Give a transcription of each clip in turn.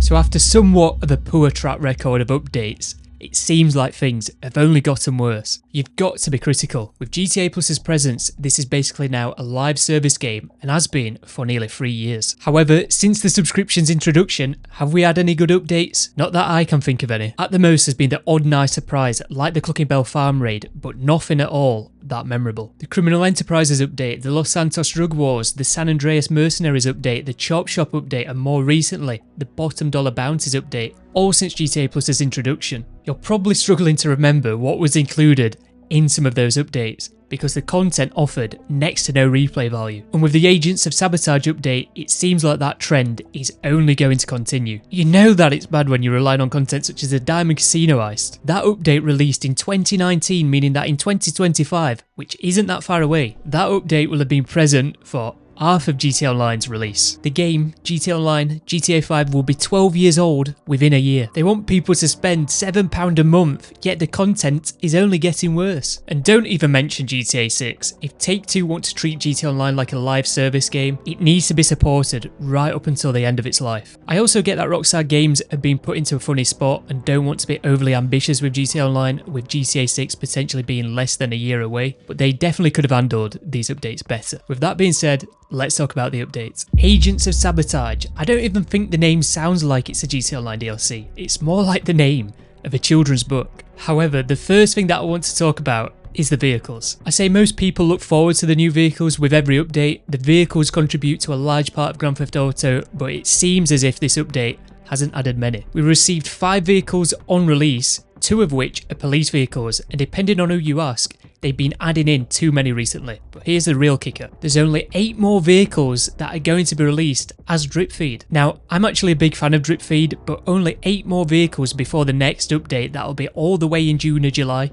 So after somewhat of a poor track record of updates, it seems like things have only gotten worse. You've got to be critical. With GTA Plus's presence, this is basically now a live service game and has been for nearly 3 years. However, since the subscription's introduction, have we had any good updates? Not that I can think of any. At the most has been the odd nice surprise like the Clucking Bell Farm raid, but nothing at all that memorable. The Criminal Enterprises update, the Los Santos Drug Wars, the San Andreas Mercenaries update, the Chop Shop update, and more recently, the Bottom Dollar Bounties update, all since GTA Plus's introduction. You're probably struggling to remember what was included in some of those updates, because the content offered next to no replay value. And with the Agents of Sabotage update, it seems like that trend is only going to continue. You know that it's bad when you're relying on content such as the Diamond Casino heist. That update released in 2019, meaning that in 2025, which isn't that far away, that update will have been present for half of GTA Online's release. The game, GTA Online, GTA 5 will be 12 years old within a year. They want people to spend £7 a month, yet the content is only getting worse. And don't even mention GTA 6. If Take-Two want to treat GTA Online like a live service game, it needs to be supported right up until the end of its life. I also get that Rockstar Games have been put into a funny spot and don't want to be overly ambitious with GTA Online, with GTA 6 potentially being less than a year away, but they definitely could have handled these updates better. With that being said, let's talk about the updates. Agents of Sabotage. I don't even think the name sounds like it's a GTA Online DLC. It's more like the name of a children's book. However, the first thing that I want to talk about is the vehicles. I say most people look forward to the new vehicles with every update. The vehicles contribute to a large part of Grand Theft Auto, but it seems as if this update hasn't added many. We received 5 vehicles on release, 2 of which are police vehicles, and depending on who you ask, they've been adding in too many recently. But here's the real kicker. There's only 8 more vehicles that are going to be released as drip feed. Now, I'm actually a big fan of drip feed, but only 8 more vehicles before the next update that'll be all the way in June or July.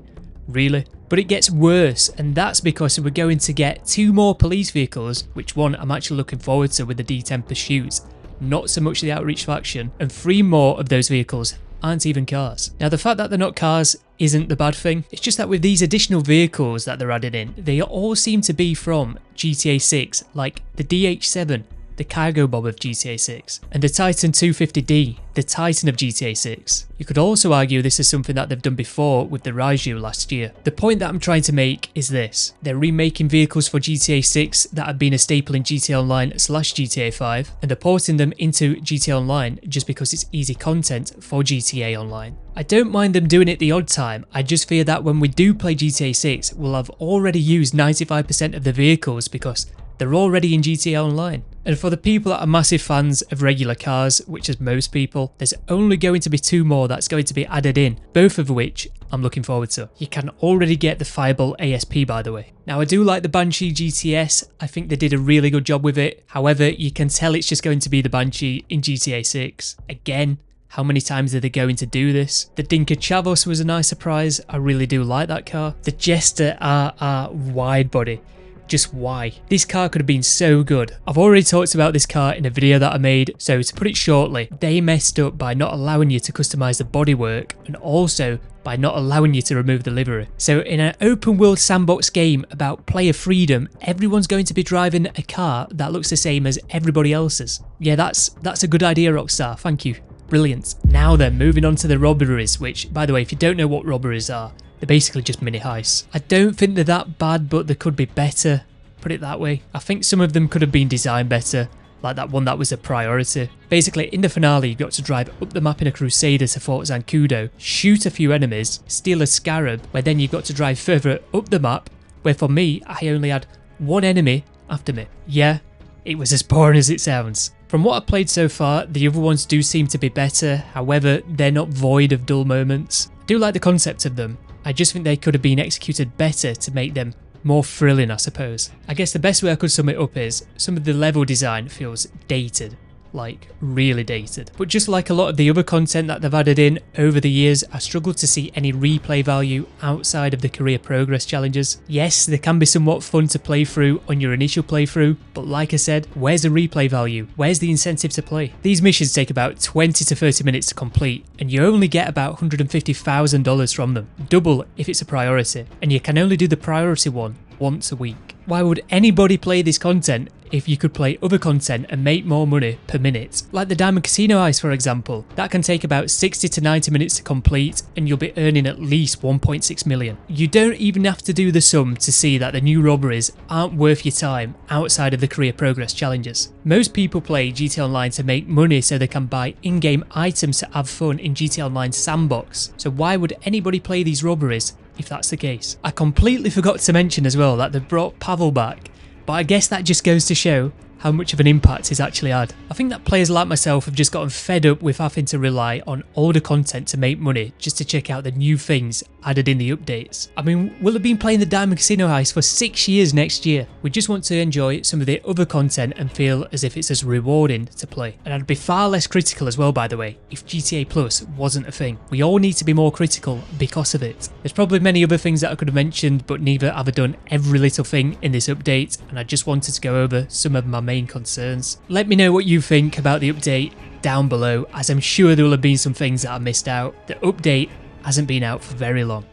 Really? But it gets worse, and that's because we're going to get 2 more police vehicles, which one I'm actually looking forward to with the D10 Pursuits, not so much the Outreach faction, and 3 more of those vehicles aren't even cars. Now, the fact that they're not cars isn't the bad thing. It's just that with these additional vehicles that they're adding in, they all seem to be from GTA 6, like the DH7, the cargo bob of GTA 6, and the Titan 250D, the Titan of GTA 6. You could also argue this is something that they've done before with the Raiju last year. The point that I'm trying to make is this: they're remaking vehicles for GTA 6 that have been a staple in GTA Online / GTA 5, and they're porting them into GTA Online just because it's easy content for GTA Online. I don't mind them doing it the odd time, I just fear that when we do play GTA 6, we'll have already used 95% of the vehicles because they're already in GTA Online. And for the people that are massive fans of regular cars, which is most people, there's only going to be 2 more that's going to be added in, both of which I'm looking forward to. You can already get the Fireball ASP, by the way. Now, I do like the Banshee GTS, I think they did a really good job with it. However, you can tell it's just going to be the Banshee in GTA 6. Again, how many times are they going to do this? The Dinka Chavos was a nice surprise, I really do like that car. The Jester RR wide body. Just why? This car could have been so good. I've already talked about this car in a video that I made, so to put it shortly, they messed up by not allowing you to customize the bodywork and also by not allowing you to remove the livery. So in an open world sandbox game about player freedom, everyone's going to be driving a car that looks the same as everybody else's. Yeah, that's a good idea, Rockstar, thank you. Brilliant. Now then, moving on to the robberies, which, by the way, if you don't know what robberies are, they're basically just mini heists. I don't think they're that bad, but they could be better, put it that way. I think some of them could have been designed better, like that one that was a priority. Basically, in the finale, you've got to drive up the map in a Crusader to Fort Zancudo, shoot a few enemies, steal a Scarab, where then you've got to drive further up the map, where for me, I only had 1 enemy after me. Yeah, it was as boring as it sounds. From what I've played so far, the other ones do seem to be better, however, they're not void of dull moments. I do like the concept of them. I just think they could have been executed better to make them more thrilling, I suppose. I guess the best way I could sum it up is some of the level design feels dated. Like really dated. But just like a lot of the other content that they've added in over the years, I struggled to see any replay value outside of the career progress challenges. Yes, they can be somewhat fun to play through on your initial playthrough, but like I said, where's the replay value? Where's the incentive to play? These missions take about 20 to 30 minutes to complete, and you only get about $150,000 from them, double if it's a priority, and you can only do the priority one once a week. Why would anybody play this content if you could play other content and make more money per minute? Like the Diamond Casino Heist, for example. That can take about 60 to 90 minutes to complete and you'll be earning at least 1.6 million. You don't even have to do the sum to see that the new robberies aren't worth your time outside of the career progress challenges. Most people play GTA Online to make money so they can buy in-game items to have fun in GTA Online sandbox. So why would anybody play these robberies if that's the case? I completely forgot to mention as well that they've brought Pavel back, but I guess that just goes to show how much of an impact he's actually had. I think that players like myself have just gotten fed up with having to rely on older content to make money just to check out the new things added in the updates. I mean, we'll have been playing the Diamond Casino Heist for 6 years next year. We just want to enjoy some of the other content and feel as if it's as rewarding to play. And I'd be far less critical as well, by the way, if GTA Plus wasn't a thing. We all need to be more critical because of it. There's probably many other things that I could have mentioned, but neither have I done every little thing in this update, and I just wanted to go over some of my main concerns. Let me know what you think about the update down below, as I'm sure there will have been some things that I missed out. The update hasn't been out for very long.